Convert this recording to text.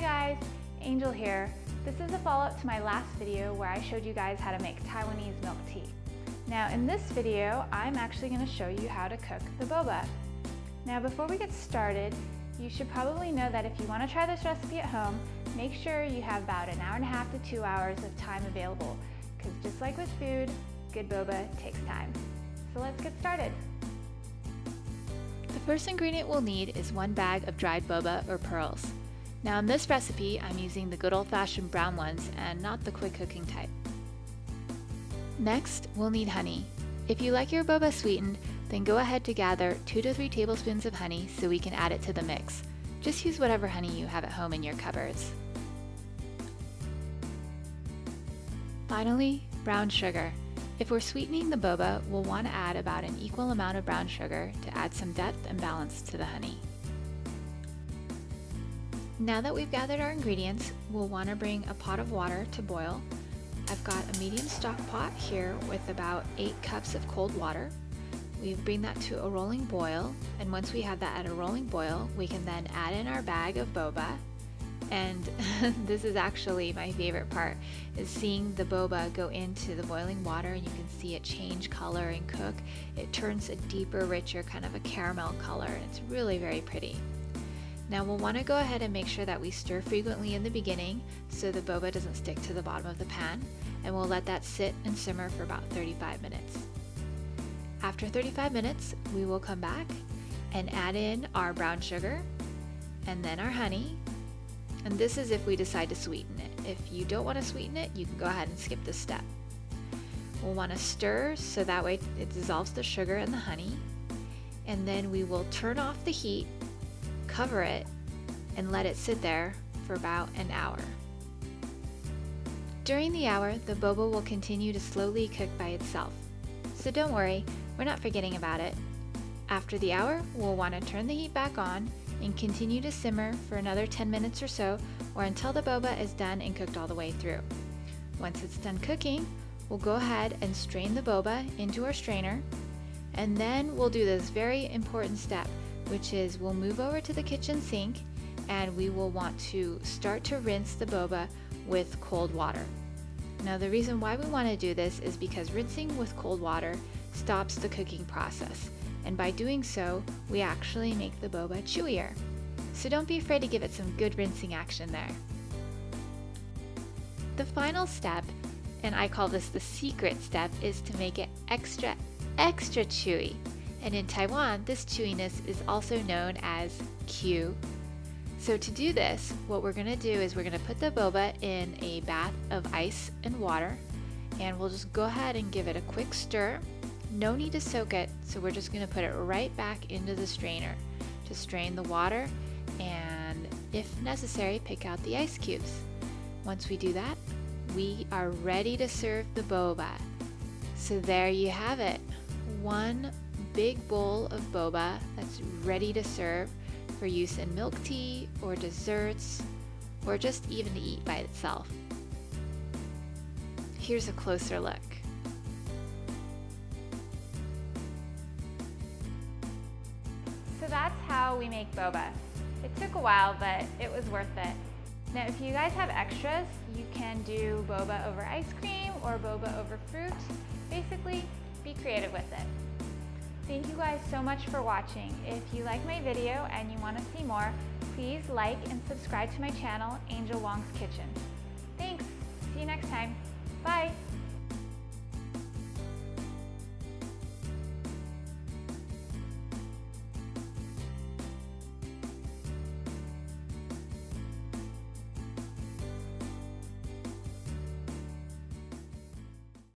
Hi guys, Angel here. This is a follow-up to my last video where I showed you guys how to make Taiwanese milk tea. Now in this video, I'm actually going to show you how to cook the boba. Now before we get started, you should probably know that if you want to try this recipe at home, make sure you have about an hour and a half to 2 hours of time available, because just like with food, good boba takes time. So let's get started. The first ingredient we'll need is 1 bag of dried boba or pearls. Now in this recipe, I'm using the good old-fashioned brown ones and not the quick cooking type. Next, we'll need honey. If you like your boba sweetened, then go ahead to gather 2 to 3 tablespoons of honey so we can add it to the mix. Just use whatever honey you have at home in your cupboards. Finally, brown sugar. If we're sweetening the boba, we'll want to add about an equal amount of brown sugar to add some depth and balance to the honey. Now that we've gathered our ingredients, we'll want to bring a pot of water to boil. I've got a medium stock pot here with about 8 cups of cold water. We bring that to a rolling boil, and once we have that at a rolling boil, we can then add in our bag of boba. And this is actually my favorite part, is seeing the boba go into the boiling water and you can see it change color and cook. It turns a deeper, richer kind of a caramel color, and it's really very pretty. Now we'll want to go ahead and make sure that we stir frequently in the beginning so the boba doesn't stick to the bottom of the pan, and we'll let that sit and simmer for about 35 minutes. After 35 minutes, we will come back and add in our brown sugar and then our honey, and this is if we decide to sweeten it. If you don't want to sweeten it, you can go ahead and skip this step. We'll want to stir so that way it dissolves the sugar and the honey, and then we will turn off the heat, cover it, and let it sit there for about an hour. During the hour, the boba will continue to slowly cook by itself. So don't worry, we're not forgetting about it. After the hour, we'll want to turn the heat back on and continue to simmer for another 10 minutes or so, or until the boba is done and cooked all the way through. Once it's done cooking, we'll go ahead and strain the boba into our strainer, and then we'll do this very important step, which is we'll move over to the kitchen sink and we will want to start to rinse the boba with cold water. Now the reason why we want to do this is because rinsing with cold water stops the cooking process, and by doing so we actually make the boba chewier. So don't be afraid to give it some good rinsing action there. The final step, and I call this the secret step, is to make it extra chewy. And in Taiwan, this chewiness is also known as Q. So to do this, what we're going to do is we're going to put the boba in a bath of ice and water, and we'll just go ahead and give it a quick stir. No need to soak it, so we're just going to put it right back into the strainer to strain the water, and if necessary, pick out the ice cubes. Once we do that, we are ready to serve the boba. So there you have it, one big bowl of boba that's ready to serve for use in milk tea or desserts, or just even to eat by itself. Here's a closer look. So that's how we make boba. It took a while, but it was worth it. Now if you guys have extras, you can do boba over ice cream or boba over fruit. Basically, be creative with it. Thank you guys so much for watching. If you like my video and you want to see more, please like and subscribe to my channel, Angel Wong's Kitchen. Thanks. See you next time. Bye.